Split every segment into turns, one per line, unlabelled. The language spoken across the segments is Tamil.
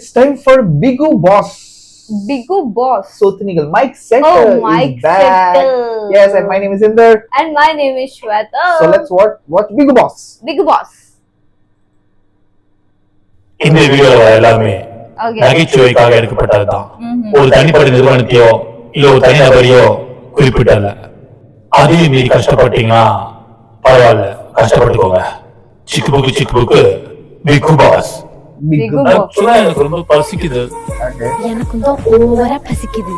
It's time for Bigu Boss.
Bigu Boss.
Sothnigal. Mike Settle
Oh, Mike
is back.
Settle.
Yes, and my name is Inder.
And my name is Shweta.
So let's watch Bigu Boss.
Bigu Boss.
இந்த வீடியோல எல்லாமே
Okay.
நகைச்சுவைக்காக எடுக்கப்பட்டதுதான். ஒரு தனிப்பட்ட நிறுவனத்தையோ இல்ல ஒரு தனிநபரையோ குறிப்பிட்டல. அதையும் மீறி கஷ்டப்பட்டீங்கன்னா பரவாயில்ல, கஷ்டப்பட்டுக்கோங்க. சிக்கு புக்கு பிகு பாஸ்.
Bigu
Boss.
ஆக்சுவலா எனக்கு ரொம்ப பசிக்குது.
Okay.
எனக்கும் தான் ஓவரா பசிக்குது.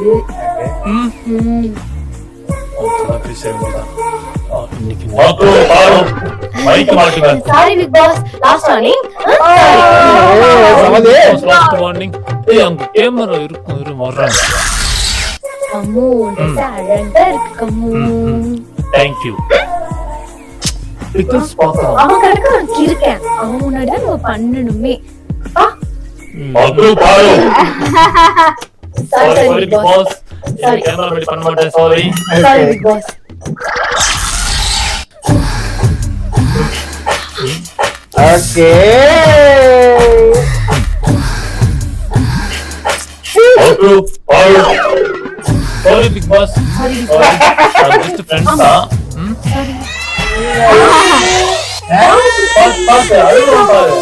இன்னைக்கு பாரு மைக் மாட்டுங்க.
Sorry big boss, last warning.
Last warning. ஏய் அங்க கேமரா இருக்கும், இரு வர்றேன்.
கம்மு அழகா இருக்கு கம்மு.
Thank you. பிக்ஸ் பாக்கலாம்.
அவன் கணக்கு நான் இருக்கேன். அவன் முன்னாடி தான் நம்ம பண்ணணுமே.
அப்ரூ பாரு.
Sorry
sorry
big Boss.
Sorry camera ready பண்ண மாட்டேன், sorry.
Sorry big Boss.
Okay.
அப்ரூ பாரு. Sorry big Boss. Sorry just friends தான். பாஸ் அழுறோம் பாரு.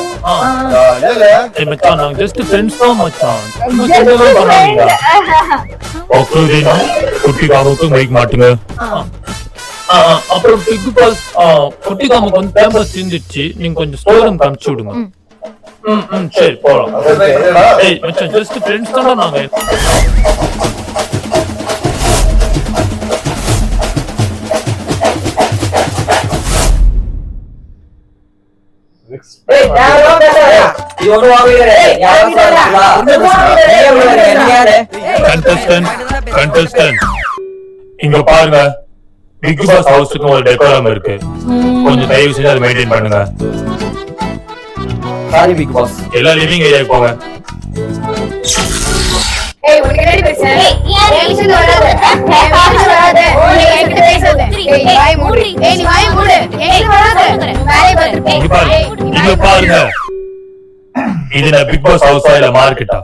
ஏய் மச்சான், நாங்க ஜஸ்ட் ஃப்ரெண்ட்ஸ் தான் மச்சான். சும்மா பண்ணாதீங்க. ஓகே டீனா, குட்டி காமுக்கு மைக் மாட்டுங்க. அப்புறம் பிக் பாஸ் குட்டி காமுக்கு வந்து பேம்பர்ஸ் தீந்துச்சு, நீங்க கொஞ்சம் ஸ்டோரம் காமிச்சு விடுங்க. சரி போலாம். ஏய் மச்சான், ஜஸ்ட் ஃப்ரெண்ட்ஸ் தான் நாங்க. கண்டஸ்டன்ட் இங்க பாருங்க, பிக் பாஸ் ஹவுஸ்க்கு ஒரு டெக்கோரம் இருக்கு, கொஞ்சம் தயவு செஞ்சு அதை மெயின்டைன் பண்ணுங்க.
Sorry big Boss.
எல்லா லிவிங் ஏரியாக்கு போங்க.
ஏய் உனக்கு என்னடி பேச? ஏய் ஏன் பேசிட்டு வராத? வராத. நீ என்கிட்ட பேசாத. ஏய் வாய் மூடு. ஏய் நீ வாய் மூடு. ஏய் வராத. வேலை பார்த்து
இங்க பாருங்க, இங்க பாருங்க. இது நான் பிக் பாஸ் ஹவுஸா இல்ல மார்க்கெட்டா?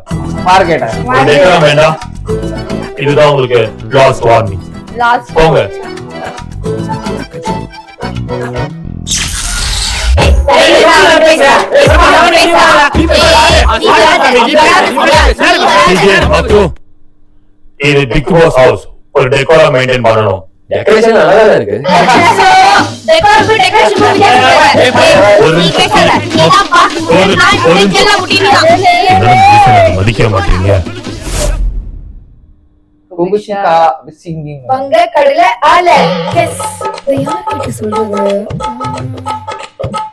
Market.
ஒரு டெக்கோரம் வேண்டாம். இதுதான் உங்களுக்கு லாஸ்ட் வார்னிங்.
Last.
போங்க. இது பிக் பாஸ் ஹவுஸ், ஒரு டெக்கோரம் மெயின்டைன் பண்ணணும்.
டெக்கரேஷன் நல்லா தான் இருக்கு.
டெக்கரேஷன்
மதிக்க மாட்டீங்க.
Kubushika singing.
பங்க கடல ஆல எஸ்
யார்கிட்ட சொல்றது?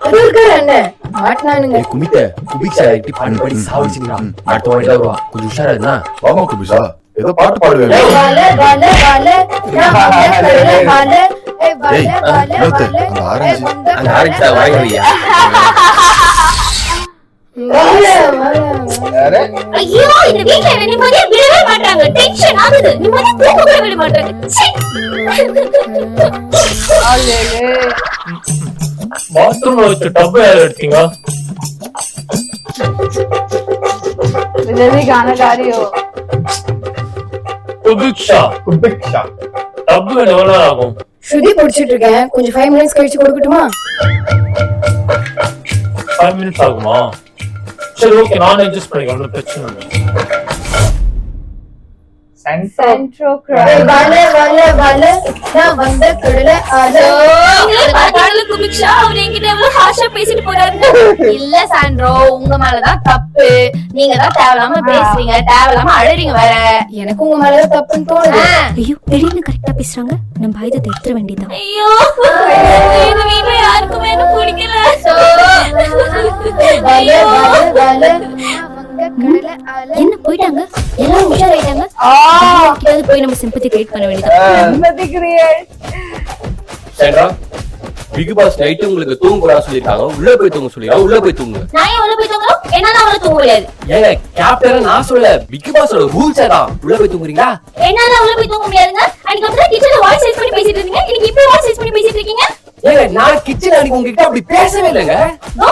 அது இருக்காரு அண்ணன் மாட்னானுங்க.
குமித்த குபிக்ஷா இப்படி பண்ணி சாவிச்சிருக்கான். அடுத்த வாட்டி வருவா, கொஞ்சம் உஷாரா இருந்தா.
வாமா குபிஷா, ஏதோ பாட்டு பாடுவேன்.
வால வால வால நான் பங்க கடல வால ஏய் வால
ஏய்,
வால
நிறுத்து.
வால
அந்த ஆரஞ்சு.
அந்த ஆரஞ்சா வாங்கியா?
வால
வேற?
ஐயோ இந்த வீட்ல நிம்மதியா விடவே மாட்டாங்க. டென்ஷன் ஆகுது. நிம்மதியா தூங்க கூட விட மாட்டாங்க.
பாத்ரூம்ல வச்ச டப் யார் எடுத்தீங்க?
जल्दी गाना गा रही हो.
குபிக்ஷா,
Kubiksha.
டப் எவ்வளவு நேரம் ஆகும்?
ஸ்ருதி புடிச்சிட்டு இருக்கேன். கொஞ்சம் 5 மினிட்ஸ் கழிச்சு கொடுக்கட்டுமா?
5 minutes ஆகுமா? சரி ஓகே, நானே அட்ஜஸ்ட் பண்ணிக்கிறேன், ஒன்றும் பிரச்சனை இல்லை.
Centro.
Centro
ஏய்
Crowd.
வால வால வால நான் பங்க கடல ஆல
குபிக்ஷா அவர் என்கிட்ட எவ்வளவு ஹார்ஷா பேசிட்டு போறாரு. இல்ல சாண்ட்ரோ, உங்க மேலதான் தப்பு. நீங்க தான் தேவையில்லாம பேசுறீங்க, தேவையில்லாம அழறீங்க வேற.
எனக்கு உங்க மேல தப்புன்னு தோணுது.
ஐயோ திடீர்னு கரெக்டா பேசுறாங்க. நம்ம ஆயுதத்தை எடுத்துற வேண்டியதான். ஐயோ இந்த வீட்ல யாருக்குமே என்ன பிடிக்கல.
வால வால வால நான் பங்க கடல ஆல
என்ன போயிட்டாங்க? எல்லாரும் உஷாராயிட்டாங்க. கிட்ட போய் நம்ம சிம்பத்தி கிரியேட் பண்ண வேண்டியதான்.
Sympathy create.
சரிடா. பிக் பாஸ் நைட் உங்களுக்கு தூங்க கூடாது சொல்லிருக்காங்க. உள்ள போய் தூங்க சொல்லிருக்காங்க. உள்ள போய் தூங்க.
நான் ஏன் உள்ள போய் தூங்கணும்? என்னால அவள தூங்க முடியாது.
ஏங்க கேப்டன் நான் சொல்ல, பிக் பாஸோட ரூல்ஸ் அதான். உள்ள போய் தூங்குறீங்களா?
என்னால அவள போய் தூங்க முடியாதுங்க. அன்னைக்கு அப்பதான் கிச்சன்ல வாய்ஸ் ரைஸ் பண்ணி பேசிட்டு இருந்தீங்க. இன்னைக்கு இப்படி வாய்ஸ் ரைஸ் பண்ணி பேசிட்டு இருக்கீங்க.
ஏங்க நான் கிச்சன் அன்னைக்கு உங்ககிட்ட அப்படி பேசவே இல்லைங்க.
தோ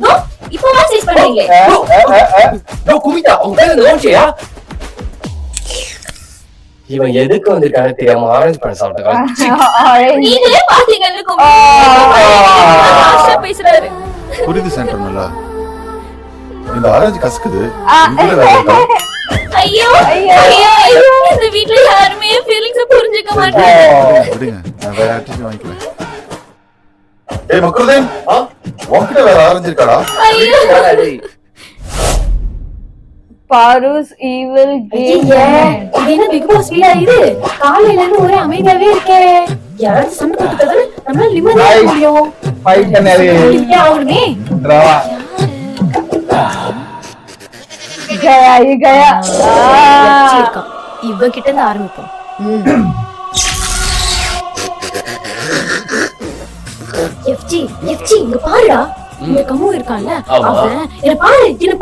தோ இப்போ வாய்ஸ் ரைஸ் பண்றீங்களே.
ப்ரோ குமிதா உங்க பேர் என்ன ஓன்சியா? இவன் எதுக்கு வந்திருக்கானே தெரியாம ஆரஞ்சு பழம் சாப்பிட்டாங்க.
ஆரஞ்சு
நீங்களே பாத்தீங்கன்னு ஹாஷா பேசுறாரு.
புரியுது சென்டர் நல்லா. இந்த ஆரஞ்சு கசக்குது. இதுல வேற இருக்கா?
ஐயோ ஐயோ இந்த வீட்ல யாருமே ஃபீலிங்ஸ் புரிஞ்சுக்க மாட்டாங்க.
விடுங்க, நான் வேற ஆக்டிவிட்டி வாங்கிக்கிறேன். ஏய் மக்களுதேன், உன்கிட்ட வேற ஆரஞ்சு இருக்காடா?
ஐயோ
பாருஸ் ஈவில் கேம்.
இது என்ன பிக் பாஸ் வீடா இது? காலையில இருந்து ஒரே அமைதியாவே இருக்கே. யாராவது சண்டை போட்டுக்கிறது நம்ம லிமிட்டா முடியும்.
ஃபைட் பண்ணாரு
இல்லையா அவருமே?
ரவா
கயா ये गया
இருக்கான். இவ கிட்ட இருந்து ஆரம்பிப்போம். எஃப்ஜி இங்க பாருடா. இந்த கம்மு இருக்கான்ல அவன் என்ன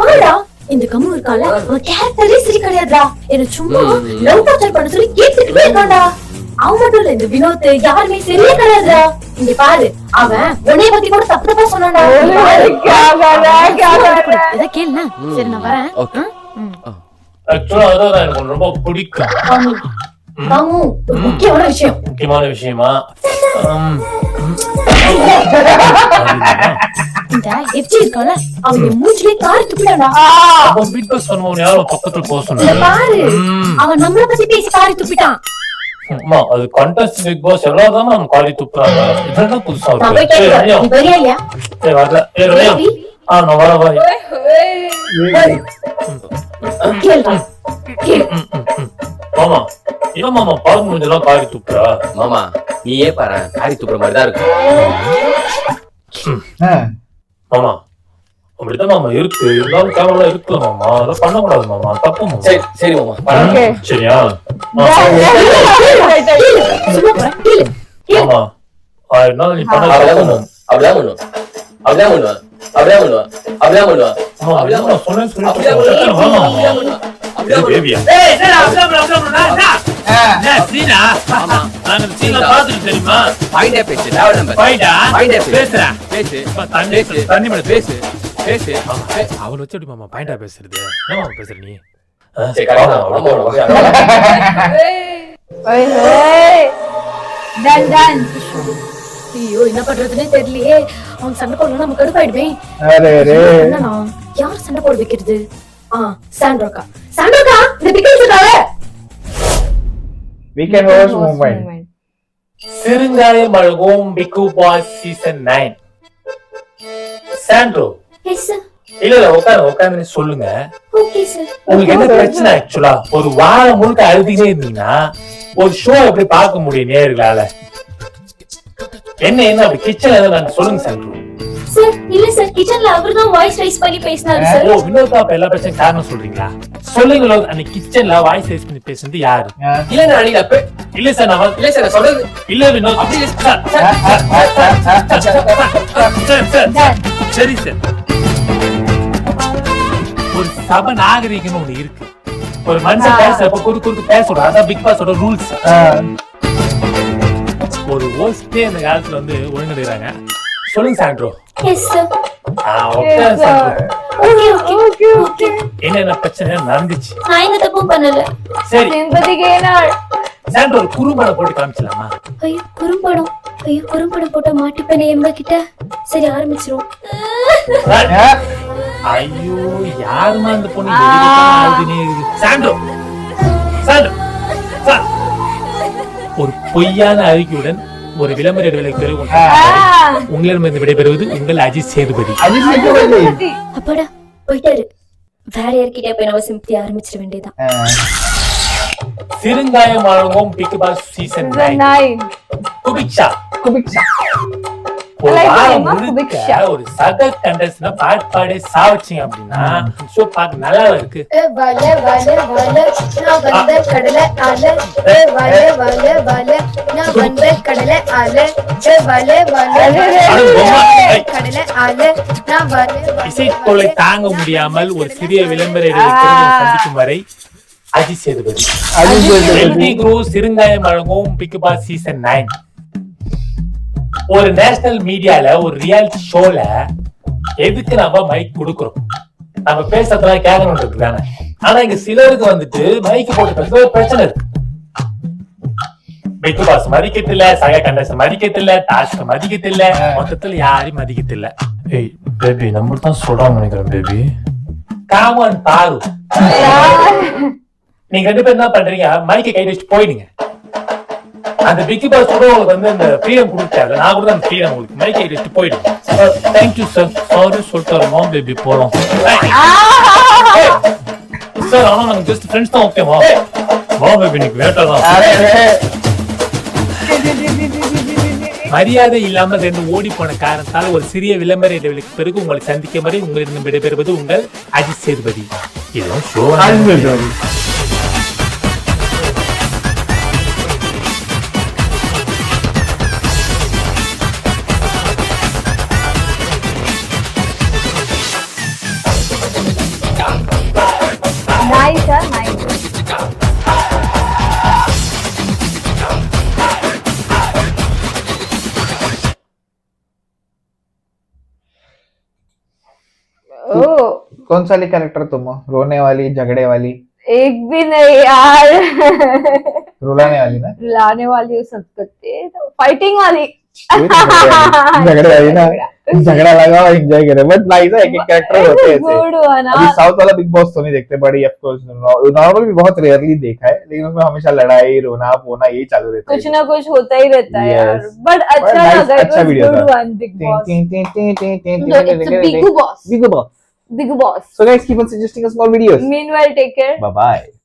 பாருடா. இந்த கம்மு இருக்கான்ல அவன் கேரக்டரே சரி கிடையாதுடா. என்ன சும்மா லவ் டார்ச்சர் பண்ண சொல்லி கேட்டுக்கிட்டே இருக்கான்டா. அவன் மட்டும் இல்ல இந்த வினோத் யாருமே சரியே கிடையாதுடா. இங்க பாரு அவன் உன்னைய பத்தி கூட தப்பு தப்பா சொன்னான்டா.
क्या कर रहा है
இத கேளுனா. சரி நான் வரேன்.
ஆக்சுவலா அதான் எனக்கு ரொம்ப பிடிக்கும்.
ராமு ஒரு முக்கியமான விஷயம்.
முக்கியமான விஷயமா?
இந்த எஃப்ஜி இருக்கான்ல அவன் மூஞ்சிலே காரி துப்பிட்டான்டா.
அப்ப பிக் பாஸ் பண்ணுவோம் யாரும் பக்கத்துல போக
இங்க
சொன்னாங்க.
பாரு அவன் நம்மள பத்தி பேசி காரி துப்பிட்டான்.
அம்மா அது கண்டெஸ்ட் பிக் பாஸ் எல்லாரும் நம்ம காலி துப்புறாங்க. இதெல்லாம் புதுசா
நான் போய்
இருக்கு.
கேக்குறேன். நீ வரியா இல்லையா?
சரி வரல. ரம்யா. நான் வரேன்.
கேளுடா. கேளு.
மாமா ஏன் மாமா பால் முடிஞ்செல்லாம் காரி துப்புறா?
மாமா நீயே பாரு காரி துப்புற மாதிரி தான் இருக்கு.
மாமா அப்படிதான் மாமா இருக்கு. இருந்தாலும் கேமரா இருக்குல்ல மாமா. அதெல்லாம் பண்ணக்கூடாது மாமா. தப்பு மாமா.
சரி சரி மாமா பாரு.
சரியா?
சும்மா பாரு. கேளு.
மாமா அதனால நீ பண்ண
அப்படிதான் பண்ணுவோம். அப்படிதான் பண்ணுவோம். அப்படிதான் பண்ணுவோம். அப்படிதான் பண்ணுவோம். அப்படிதான் பண்ணுவோம்.
அப்படிதான் நான் சொன்னேன்னு சொல்லிட்டு
அப்படிதான்
போறேன். மாமா
பண்ணுவோம். அப்படிதான் பண்ணுவோம்.
பேபியா சீனா நாங்க சீனா பாத்துட்டு தெரியுமா?
பாயிண்டே பேசு. டேவல் நம்பர்.
பாயிண்டா
பாயிண்டே
பேசுறேன்.
பேசு.
தண்ணி தண்ணி மேல
பேசு. பேசு.
அவன் வச்சு எப்படி மாமா பாயிண்டா பேசுறது? என்ன மாமா பேசுற நீ?
சரி கரெக்டா. ஆமா
डन
ஐயோ என்ன பண்றதுன்னே தெரியலையே. அவன் சண்டை போடலாம் நம்ம கடுப்பாயிடுமே.
அரே அரே
என்னன்னா யார் சண்டை போட வைக்கிறது? சாண்ட்ரோக்கா இந்த பிக்கல் சொல்றாளே.
we can host movement
சிறுங்காயம் அழகும் பிக் பாஸ் சீசன் 9. சாண்ட்ரோ
எஸ் சார்.
இல்ல உட்காந்து சொல்லுங்க.
Okay sir.
உங்களுக்கு என்ன பிரச்சனை? ஆக்சுவலா ஒரு வாரம் முழுக்க அழுதுகிட்டே இருந்தீங்கன்னா ஒரு ஷோ எப்படி பார்க்க முடியும் நேர்களால? என்ன அப்படி கிச்சன்ல நான் சொல்லுங்க சாண்ட்ரோ.
சார் இல்ல சார் கிச்சன்ல அவர்தான் வாய்ஸ் ரைஸ் பண்ணி பேசினாரு சார்.
ஓ வினோதா அப்ப எல்லா பிரச்சனையும் காரணம் சொல்றீங்களா? சொல்லுங்க. அந்த கிச்சன்ல வாய்ஸ் ரைஸ் பண்ணி பேசுறது யாரு?
இல்ல நான் அன்னைக்கு அப்ப
இல்ல சார் நான்
இல்ல சார் நான் சொல்றது
இல்ல வினோத்
அப்படி இல்ல
சார். சரி சார். ஒரு சபை நாகரிகம்னு ஒண்ணு இருக்கு. ஒரு மனுஷன் பேசுறப்ப குறுக்கு பேசணும். அதான் பிக் பாஸோட ரூல்ஸ். ஒரு ஹோஸ்டே அந்த காலத்துல வந்து ஒழுங்குறாங்க. சொல்லுங்க Santro.
Yes sir.
Okay Santro.
Okay okay.
என்னென்ன பிரச்சனை நடந்துச்சு?
நான் எந்த தப்பும் பண்ணல.
சரி
सिंपैथी गेनर
சாண்ட்ரோ ஒரு குறும்படம் போட்டு காமிச்சலாமா?
ஐயோ குறும்படம் போட்ட மாட்டிப்பேனே எங்க கிட்ட. சரி ஆரம்பிச்சிரும்.
ஐயோ யாருமா அந்த பொண்ணு சாண்ட்ரோ சாண்ட்ரோ ஒரு பொய்யான அறிக்கையுடன் ஒரு விளம்பர இடைவேளைக்கு பிறகு உங்களிடமிருந்து விடைபெறுவது உங்கள் அஜித் சேதுபதி.
அப்பாடா போயிட்டாரு. வேற யார்கிட்ட போய் நம்ம சிம்பத்தி ஆரம்பிச்சிட வேண்டியதான்.
சிறுங்காயம் வழங்கும் பிக் பாஸ் சீசன் 9 குபிக்ஷா. ஒரு வாரம் முழுக்க ஒரு சக கண்டஸ்டன்ட் பாடி சாவச்சிங்க அப்படின்னா ஷோ பார்க்க நல்லா இருக்கு. இசைக்கோளை தாங்க முடியாமல் ஒரு சிறிய விளம்பர இடைவெளி சந்திக்கும் வரை அஜித் சேதுபதி. எல்டி குரூ சிறுங்காயம் வழங்கும் பிக் பாஸ் சீசன் 9 ஒரு நேஷனல் மீடியால ஒரு ரியாலிட்டி ஷோல எதுக்கு நம்ம மைக் கொடுக்குறோம்? நம்ம பேசுறதெல்லாம் கேட்கணும்ன்றது தானே. ஆனா இங்க சிலருக்கு வந்துட்டு மைக் போட்டு பேசுறது ஒரு பிரச்சனை இருக்கு. பிக் பாஸ் மதிக்கத்தில்ல, சக கண்டஸ்ட் மதிக்கத்தில்ல, டாஸ்க் மதிக்கத்தில்ல, மொத்தத்துல யாரையும் மதிக்கத்தில்ல. ஏய் பேபி நம்ம தான் சொல்றாங்க நினைக்கிறேன் பேபி. காமன் பாரு, நீங்க 2 பேரும் என்ன பண்றீங்க? மைக்கை கை வச்சுட்டு போயிடுங்க. அந்த பிக் பாஸ் கூட உங்களுக்கு வந்து இந்த ஃப்ரீடம் கொடுத்தாரு, நான் கூட அந்த ஃப்ரீடம் உங்களுக்கு மைக்கை கை வச்சுட்டு போயிடுங்க. தேங்க்யூ சார், சாரி சொல்லிட்டு மோம் பேபி போறோம் சார். ஆனா நாங்க ஜஸ்ட் ஃப்ரெண்ட்ஸ் தான். ஓகேவா மோம் பேபி நீங்க வேட்டா தான். மரியாதை இல்லாமல் 2 ஓடி போன காரணத்தால் ஒரு சிறிய விளம்பர இடைவெளிக்கு பிறகு உங்களை சந்திக்க வரை உங்களிடம் விடைபெறுவது உங்கள் அஜித் சேதுபதி. இதுவும் ஷோ.
Nice, nice. Oh,
कौन सा वाली कैरेक्टर तुम हो? रोने वाली, झगड़े वाली?
एक भी नहीं यार.
रुलाने वाली ना?
रुलाने वाली हो सकते, फाइटिंग वाली.
झगड़े वाली ना? झगड़ा लगा और एंजॉय करे. बट नाइस है, एक कैरेक्टर होते हैं ऐसे.
गुड हुआ ना.
अभी साउथ वाला बिग बॉस तो नहीं देखते, बट ऑफ कोर्स नॉर्मल भी बहुत रेयरली देखा है, लेकिन उसमें हमेशा लड़ाई, रोना पोना यही चालू रहता है.
कुछ ना कुछ होता ही रहता है यार.
Yes.
बट अच्छा
nice,
लगा.
अच्छा वीडियो था.
Good one big boss. It's a big boss.
Big boss.
Big boss.
So guys, keep on suggesting us more videos.
Meanwhile, take care.
Bye bye.